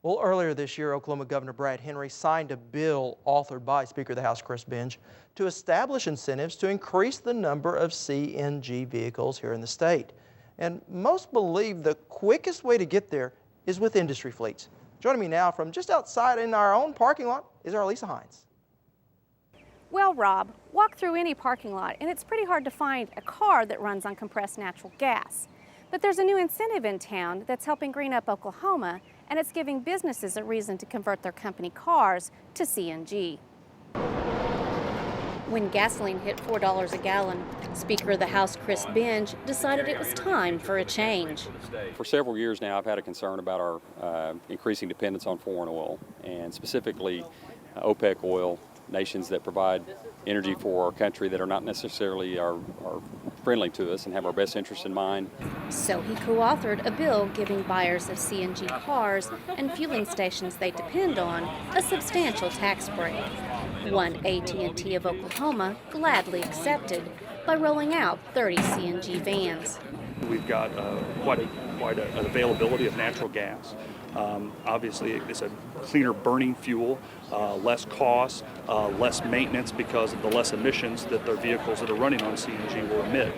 Well, earlier this year, Oklahoma Governor Brad Henry signed a bill authored by Speaker of the House Chris Benge to establish incentives to increase the number of CNG vehicles here in the state. And most believe the quickest way to get there is with industry fleets. Joining me now from just outside in our own parking lot is our Alisa Hines. Well, Rob, walk through any parking lot and it's pretty hard to find a car that runs on compressed natural gas. But there's a new incentive in town that's helping green up Oklahoma, and it's giving businesses a reason to convert their company cars to CNG. When gasoline hit $4 a gallon, Speaker of the House Chris Benge decided it was time for a change. For several years now, I've had a concern about our increasing dependence on foreign oil, and specifically OPEC oil, nations that provide energy for our country that are not necessarily are friendly to us and have our best interests in mind. So he co-authored a bill giving buyers of CNG cars and fueling stations they depend on a substantial tax break. One AT&T of Oklahoma gladly accepted by rolling out 30 CNG vans. We've got quite an availability of natural gas. Obviously, it's a cleaner burning fuel, less cost, less maintenance because of the less emissions that their vehicles that are running on CNG will emit.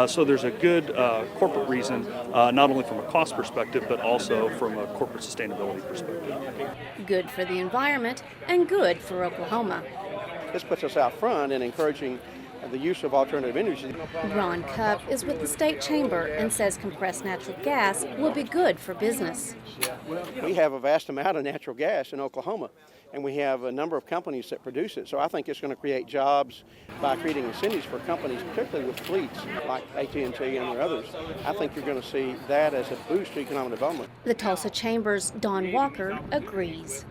So there's a good corporate reason, not only from a cost perspective, but also from a corporate sustainability perspective. Good for the environment and good for Oklahoma. This puts us out front in encouraging the use of alternative energies. Ronn Cupp is with the state chamber and says compressed natural gas will be good for business. We have a vast amount of natural gas in Oklahoma, and we have a number of companies that produce it. So I think it's going to create jobs by creating incentives for companies, particularly with fleets like AT&T and others. I think you're going to see that as a boost to economic development. The Tulsa Chamber's Don Walker agrees.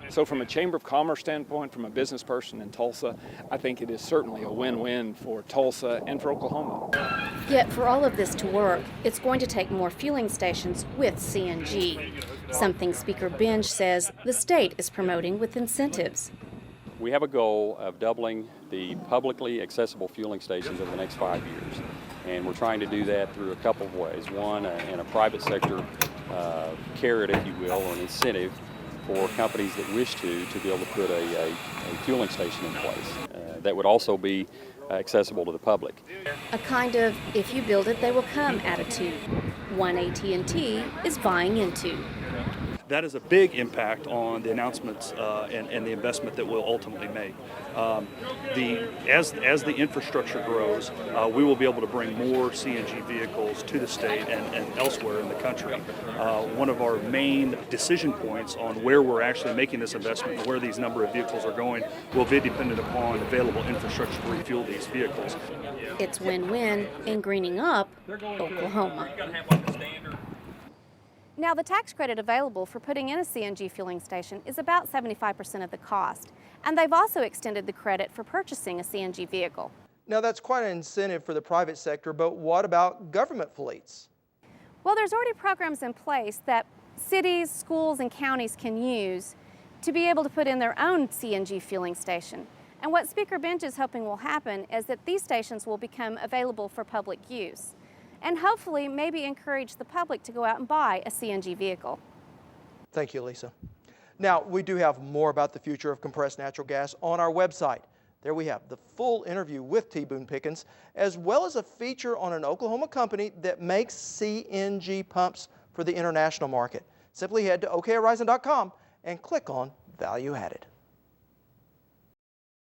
So from a Chamber of Commerce standpoint, from a business person in Tulsa, I think it is certainly a win-win for Tulsa and for Oklahoma. Yet for all of this to work, it's going to take more fueling stations with CNG, something Speaker Benge says the state is promoting with incentives. We have a goal of doubling the publicly accessible fueling stations over the next 5 years. And we're trying to do that through a couple of ways. One, in a private sector carrot, if you will, or an incentive for companies that wish to be able to put a fueling station in place that would also be accessible to the public. A kind of if you build it, they will come attitude. One AT&T is buying into. That is a big impact on the announcements and the investment that we'll ultimately make. As the infrastructure grows, we will be able to bring more CNG vehicles to the state and elsewhere in the country. One of our main decision points on where we're actually making this investment and where these number of vehicles are going will be dependent upon available infrastructure to refuel these vehicles. It's win-win in greening up Oklahoma. Now, the tax credit available for putting in a CNG fueling station is about 75% of the cost, and they've also extended the credit for purchasing a CNG vehicle. Now, that's quite an incentive for the private sector, but what about government fleets? Well, there's already programs in place that cities, schools, and counties can use to be able to put in their own CNG fueling station. And what Speaker Benge is hoping will happen is that these stations will become available for public use, and hopefully maybe encourage the public to go out and buy a CNG vehicle. Thank you, Lisa. Now, we do have more about the future of compressed natural gas on our website. There we have the full interview with T. Boone Pickens, as well as a feature on an Oklahoma company that makes CNG pumps for the international market. Simply head to okhorizon.com and click on Value Added.